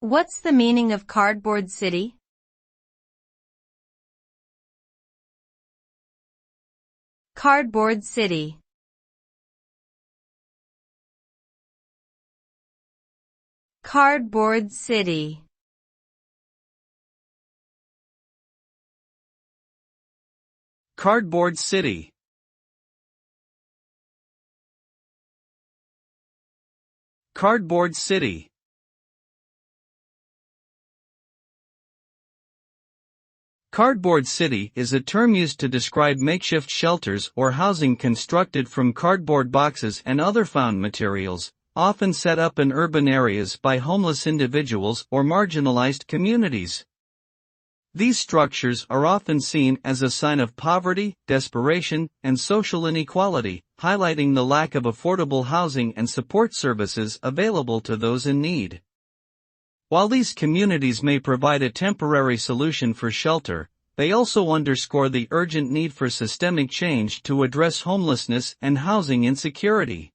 What's the meaning of cardboard city? Cardboard city. Cardboard city. Cardboard city. Cardboard city. Cardboard city is a term used to describe makeshift shelters or housing constructed from cardboard boxes and other found materials, often set up in urban areas by homeless individuals or marginalized communities. These structures are often seen as a sign of poverty, desperation, and social inequality, highlighting the lack of affordable housing and support services available to those in need. While these communities may provide a temporary solution for shelter, they also underscore the urgent need for systemic change to address homelessness and housing insecurity.